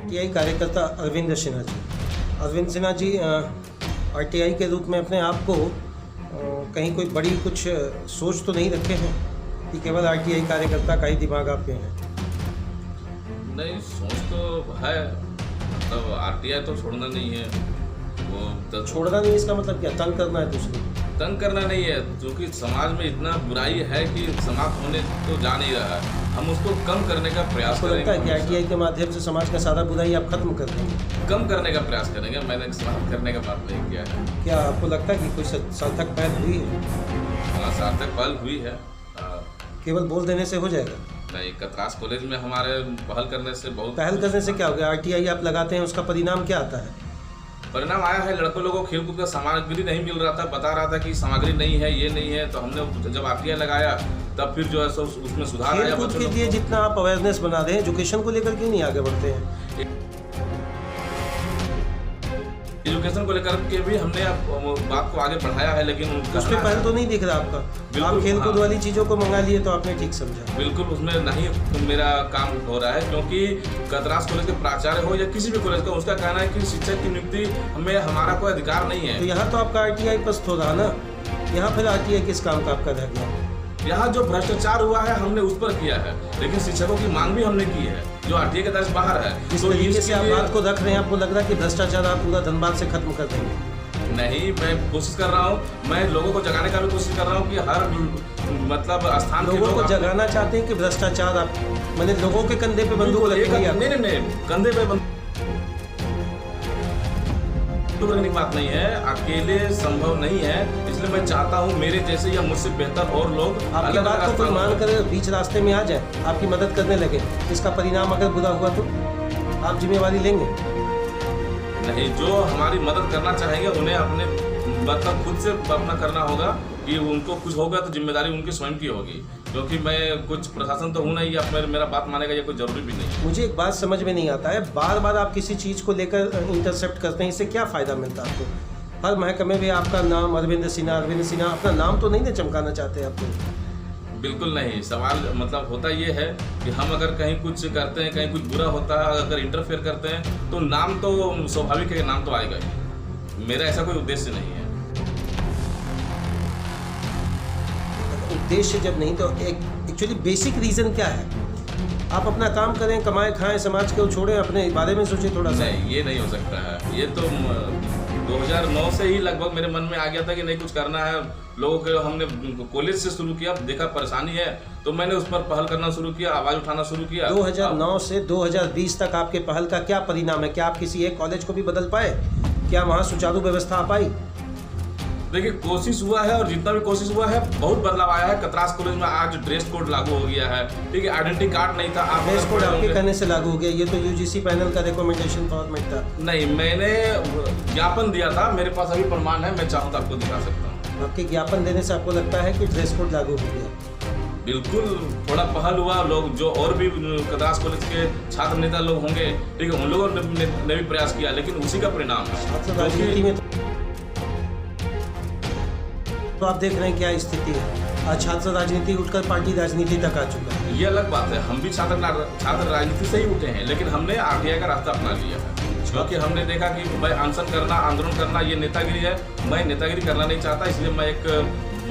RTI कार्यकर्ता Arvind Sinha ji RTI के रूप में अपने आप को कहीं कोई बड़ी कुछ सोच तो नहीं रखे हैं कि केवल आरटीआई कार्यकर्ता का ही दिमाग आप पे है? नहीं, सोच तो है, मतलब आरटीआई तो छोड़ना नहीं है। वो छोड़ना नहीं, इसका मतलब क्या? तंग करना है दूसरे? तंग करना नहीं है, क्योंकि समाज में इतना बुराई है कि समाप्त होने तो जा नहीं रहा है। हम उसको कम करने का प्रयास आपको करेंगे। लगता है कि आरटीआई के माध्यम से समाज का सारा बुराई आप खत्म कर देंगे? कम करने का प्रयास करेंगे, मैंने समाप्त करने का बात नहीं किया है। क्या आपको लगता है कि कोई सार्थक पहल हुई है? हाँ, सार्थक पहल हुई है। केवल बोल देने से हो जाएगा? नहीं, कतरास कॉलेज में हमारे पहल करने से बहुत पहल करने से क्या हो गया? आरटीआई आप लगाते हैं, उसका परिणाम क्या आता है? परिणाम आया है, लड़कों लोगों को खेलकूद का सामग्री नहीं मिल रहा था, बता रहा था कि सामग्री नहीं है, ये नहीं है। तो हमने जब आरटीआई लगाया तब फिर जो है सो उसमें सुधार आया। खेलकूद के लिए जितना आप अवेयरनेस बना रहे हैं, एजुकेशन को लेकर क्यों नहीं आगे बढ़ते हैं? एजुकेशन को लेकर के भी हमने बात को आगे बढ़ाया है, लेकिन उस पर पहल तो नहीं दिख रहा आपका। आप खेलकूद वाली चीज़ों को मंगा लिए तो आपने ठीक समझा। बिल्कुल उसमें नहीं मेरा काम हो रहा है, क्योंकि कतरास कॉलेज के प्राचार्य हो या किसी भी कॉलेज का, उसका कहना है कि शिक्षक की नियुक्ति हमें हमारा कोई अधिकार नहीं है। तो यहाँ तो आपका आरटीआई पस्त हो रहा ना, यहाँ फिर आरटीआई किस काम का आपका रह गया? यहाँ जो भ्रष्टाचार हुआ है हमने उस पर किया है, लेकिन शिक्षकों की मांग भी हमने की है जो आरटीआई के दायरे बाहर है। इस तरीके से आप बात को रख रहे हैं, आपको लग रहा है कि भ्रष्टाचार आप पूरा धनबाद से खत्म कर देंगे? नहीं, मैं कोशिश कर रहा हूँ, मैं लोगों को जगाने का भी कोशिश कर रहा हूँ कि हर मतलब स्थान के लोगों को जगाना चाहते हैं कि भ्रष्टाचार आप मैंने लोगों के कंधे पे बंदूक नहीं, कंधे पे बंदूक की बात नहीं है, अकेले संभव नहीं है। इसलिए मैं चाहता हूँ मेरे जैसे या मुझसे बेहतर और लोग आपकी बात को कोई मान कर बीच रास्ते में आ जाए, आपकी मदद करने लगे, इसका परिणाम अगर बुरा हुआ तो आप जिम्मेवारी लेंगे? नहीं, जो हमारी मदद करना चाहेंगे उन्हें अपने मतलब खुद से अपना करना होगा कि उनको कुछ होगा तो जिम्मेदारी उनकी स्वयं की होगी, क्योंकि मैं कुछ प्रशासन तो हूँ नहीं या मेरा बात मानेगा ये कोई जरूरी भी नहीं। मुझे एक बात समझ में नहीं आता है, बार बार आप किसी चीज़ को लेकर इंटरसेप्ट करते हैं, इससे क्या फ़ायदा मिलता है आपको? हर महकमे में आपका नाम अरविंद सिन्हा, अपना नाम तो नहीं ना चमकाना चाहते आपको? बिल्कुल नहीं, सवाल मतलब होता ये है कि हम अगर कहीं कुछ करते हैं, कहीं कुछ बुरा होता है, अगर इंटरफेयर करते हैं तो नाम तो स्वाभाविक है, नाम तो आएगा ही। मेरा ऐसा कोई उद्देश्य नहीं है। उद्देश्य जब नहीं तो एक्चुअली बेसिक रीज़न क्या है? आप अपना काम करें, कमाएं खाएं, समाज को छोड़ें, अपने बारे में सोचें थोड़ा सा। नहीं, ये नहीं हो सकता है। ये तो 2009 से ही लगभग मेरे मन में आ गया था कि नहीं कुछ करना है। लोगों के हमने कॉलेज से शुरू किया, देखा परेशानी है तो मैंने उस पर पहल करना शुरू किया, आवाज़ उठाना शुरू किया। 2009 से 2020 तक आपके पहल का क्या परिणाम है? क्या आप किसी एक कॉलेज को भी बदल पाए? क्या वहाँ सुचारू व्यवस्था आ पाई? देखिए, कोशिश हुआ है और जितना भी कोशिश हुआ है बहुत बदलाव आया है। कतरास कॉलेज में आज ड्रेस कोड लागू हो गया है, ठीक है, आइडेंटिटी कार्ड नहीं था। आप ड्रेस कोड आपके कहने से लागू हो गया? ये तो यूजीसी पैनल का रिकमेंडेशन फॉर्मेट था। नहीं, मैंने ज्ञापन दिया था, मेरे पास अभी प्रमाण है, मैं चाहूँ तो आपको दिखा सकता हूँ। आपके ज्ञापन देने से आपको लगता है कि ड्रेस कोड लागू हो गया? बिल्कुल, थोड़ा पहल हुआ। लोग जो और भी कतरास कॉलेज के छात्र नेता लोग होंगे, ठीक है, उन लोगों ने भी प्रयास किया, लेकिन उसी का परिणाम है। राजनीति में तो आप देख रहे हैं क्या स्थिति है? आज छात्र राजनीति उठकर पार्टी राजनीति तक आ चुका है। ये अलग बात है, हम भी छात्र राजनीति से ही उठे हैं, लेकिन हमने आरटीआई का रास्ता अपना लिया है, क्योंकि हमने देखा कि भाई अनशन करना, आंदोलन करना ये नेतागिरी है। मैं नेतागिरी करना नहीं चाहता, इसलिए मैं एक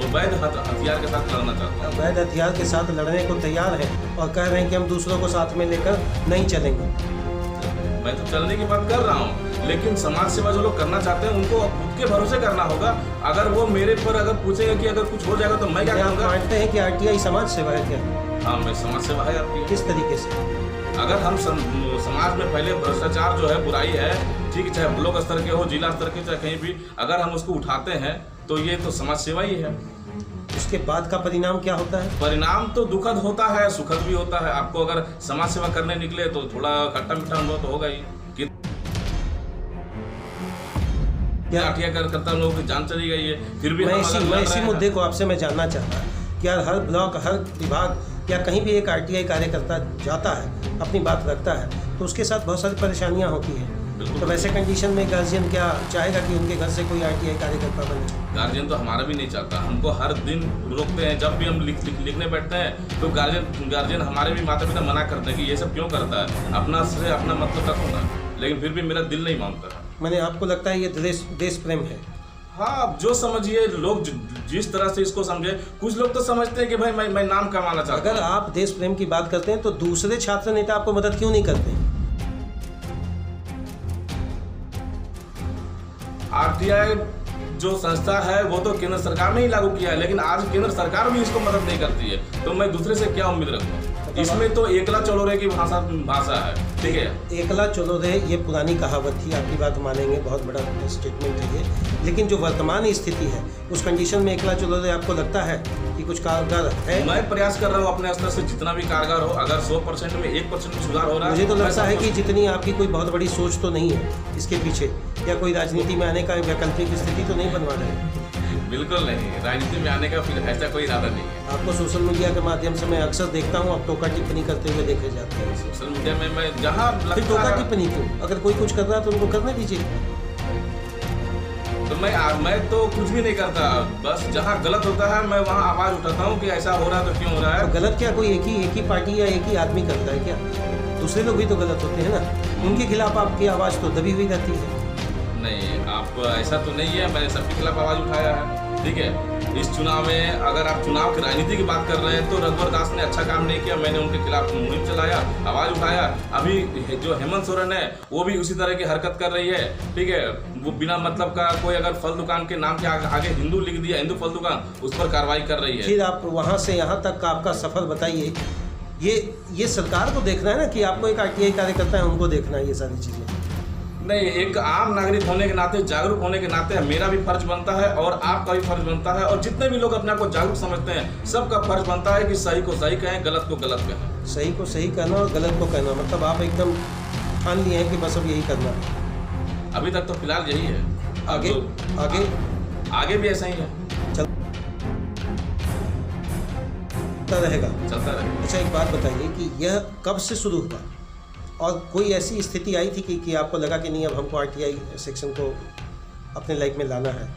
वैध हथियार के साथ लड़ना चाहता हूँ। वैध हथियार के साथ लड़ने को तैयार है और कह रहे हैं कि हम दूसरों को साथ में लेकर नहीं चलेंगे। मैं तो चलने की बात कर रहा हूँ, लेकिन समाज सेवा जो लोग करना चाहते हैं उनको खुद के भरोसे करना होगा। अगर वो मेरे पर अगर पूछेंगे कि अगर कुछ हो जाएगा तो मैं क्या करूँगा? मानते हैं कि आरटीआई समाज सेवा है क्या? हाँ, मैं समाज सेवा है आपकी। किस तरीके से? अगर हम समाज में पहले भ्रष्टाचार जो है, बुराई है, ठीक है, चाहे ब्लॉक स्तर के हो, जिला स्तर के, चाहे कहीं भी, अगर हम उसको उठाते हैं तो ये तो समाज सेवा ही है। उसके बाद का परिणाम क्या होता है? परिणाम तो दुखद होता है, सुखद भी होता है। आपको अगर समाज सेवा करने निकले तो थोड़ा खट्टा मीठा अनुभव तो होगा ही। आरटीआई करता लोगों की जान चली गई है, फिर भी मैं इसी मुद्दे को आपसे मैं जानना चाहता कि यार हर ब्लॉक, हर विभाग या कहीं भी एक आरटीआई कार्यकर्ता जाता है, अपनी बात रखता है, तो उसके साथ बहुत सारी परेशानियां होती हैं। बिल्कुल। तो वैसे कंडीशन में गार्जियन क्या चाहेगा कि उनके घर से कोई आरटीआई कार्यकर्ता बने? गार्जियन तो हमारा भी नहीं चाहता, हमको हर दिन रोकते हैं। जब भी हम लिखने बैठते हैं तो गार्जियन हमारे भी माता पिता मना करते हैं कि ये सब क्यों करता है, अपना से अपना मतलब रखो ना। लेकिन फिर भी मेरा दिल नहीं मानता। मैंने आपको लगता है ये देश प्रेम है? हाँ, जो समझिए लोग जिस तरह से इसको समझे। कुछ लोग तो समझते हैं कि भाई मैं नाम कमाना चाहता हूँ। अगर आप देश प्रेम की बात करते हैं तो दूसरे छात्र नेता आपको मदद क्यों नहीं करते? आरटीआई जो संस्था है वो तो केंद्र सरकार ने ही लागू किया है, लेकिन आज केंद्र सरकार भी इसको मदद नहीं करती है, तो मैं दूसरे से क्या उम्मीद रखूँ? इसमें तो एकला चलो रे की भाषा है, ठीक है। एकला चलो रे ये पुरानी कहावत थी, आपकी बात मानेंगे, बहुत बड़ा स्टेटमेंट है ये। लेकिन जो वर्तमान स्थिति है उस कंडीशन में एकला चलो रे आपको लगता है कि कुछ कारगर है? मैं प्रयास कर रहा हूँ अपने स्तर से जितना भी कारगर हो। अगर 100% में 1% सुधार हो रहा है, मुझे तो लगता है कि जितनी आपकी कोई बहुत बड़ी सोच तो नहीं है इसके पीछे, या कोई राजनीति में आने का वैकल्पिक स्थिति तो नहीं बनवा रहे? बिल्कुल नहीं, राजनीति में आने का फिर ऐसा कोई इरादा नहीं है। आपको सोशल मीडिया के माध्यम से मैं अक्सर देखता हूँ आप टोका टिप्पणी करते हुए देखे जाते हैं। सोशल मीडिया में मैं जहाँ फिर टोका टिप्पणी क्यों? अगर कोई कुछ कर रहा है तो उनको करने दीजिए। तो मैं तो कुछ भी नहीं करता, बस जहाँ गलत होता है मैं वहाँ आवाज उठाता हूँ कि ऐसा हो रहा है तो क्यों हो रहा है। तो गलत क्या कोई एक ही पार्टी या एक ही आदमी करता है क्या? दूसरे लोग भी तो गलत होते हैं ना, उनके खिलाफ आपकी आवाज़ तो दबी हुई रहती है। नहीं, आप ऐसा तो नहीं है, मैंने सबके खिलाफ आवाज़ उठाया है, ठीक है। इस चुनाव में अगर आप चुनाव की राजनीति की बात कर रहे हैं तो रघुवर दास ने अच्छा काम नहीं किया, मैंने उनके खिलाफ मुहिम चलाया, आवाज़ उठाया। अभी जो हेमंत सोरेन है वो भी उसी तरह की हरकत कर रही है, ठीक है। वो बिना मतलब का कोई अगर फल दुकान के नाम के आगे हिंदू लिख दिया, हिंदू फल दुकान, उस पर कार्रवाई कर रही है। फिर आप वहाँ से यहाँ तक का आपका सफ़र बताइए। ये सरकार को देखना है ना कि आपको एक आरटीआई कार्यकर्ता है उनको देखना है ये सारी चीज़ें? नहीं, एक आम नागरिक होने के नाते, जागरूक होने के नाते मेरा भी फर्ज बनता है और आपका भी फर्ज बनता है, और जितने भी लोग अपने आप को जागरूक समझते हैं सबका फर्ज बनता है कि सही को सही कहें, गलत को गलत कहें। सही को सही कहना और गलत को कहना, मतलब आप एकदम ठान लिए हैं कि बस अब यही करना है? अभी तक तो फिलहाल यही है। आगे आगे आगे भी ऐसा ही है, चलता रहेगा। अच्छा, एक बात बताइए कि यह कब से शुरू हुआ और कोई ऐसी स्थिति आई थी कि आपको लगा कि नहीं अब हमको आरटीआई सेक्शन को अपने लाइफ में लाना है?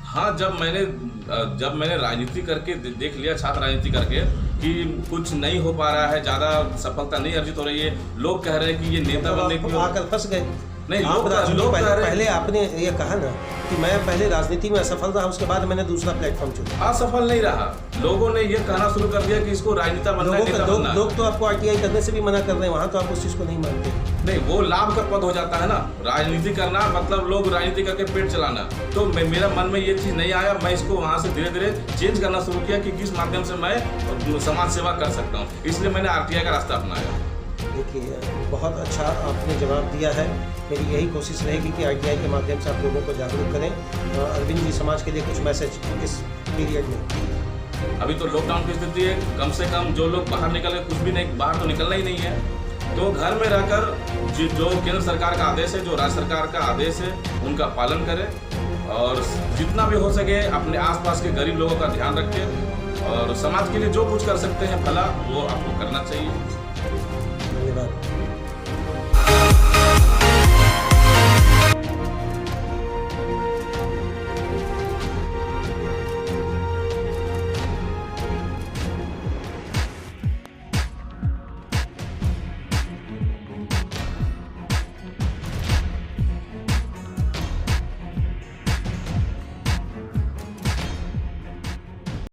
हाँ, जब मैंने राजनीति करके देख लिया, छात्र राजनीति करके, कि कुछ नहीं हो पा रहा है, ज़्यादा सफलता नहीं अर्जित हो रही है, लोग कह रहे हैं कि ये नेता बनने की आकर फंस गए। नहीं, लोग पहले आपने ये कहा ना कि मैं पहले राजनीति में असफल रहा, उसके बाद मैंने दूसरा प्लेटफॉर्म चुना। असफल नहीं रहा, लोगों ने ये कहना शुरू कर दिया कि इसको राजनेता बनना है। लोग तो आपको आरटीआई करने से भी मना कर रहे हैं, वहाँ तो आप उस चीज़ को नहीं मानते। नहीं, वो लाभ का पद हो जाता है ना, राजनीति करना मतलब लोग राजनीति करके पेट चलाना। तो मेरा मन में ये चीज़ नहीं आया, मैं इसको वहाँ से धीरे धीरे चेंज करना शुरू किया कि किस माध्यम से मैं समाज सेवा कर सकता हूँ, इसलिए मैंने आरटीआई का रास्ता अपनाया। देखिए, बहुत अच्छा आपने जवाब दिया है। मेरी यही कोशिश रहेगी कि आरटीआई के माध्यम से आप लोगों को जागरूक करें। अरविंद जी, समाज के लिए कुछ मैसेज इस पीरियड में? अभी तो लॉकडाउन की स्थिति है, कम से कम जो लोग बाहर निकले, कुछ भी नहीं, बाहर तो निकलना ही नहीं है, तो घर में रहकर जो केंद्र सरकार का आदेश है, जो राज्य सरकार का आदेश है, उनका पालन करें और जितना भी हो सके अपने आसपास के गरीब लोगों का ध्यान रखें और समाज के लिए जो कुछ कर सकते हैं भला वो आपको करना चाहिए। धन्यवाद।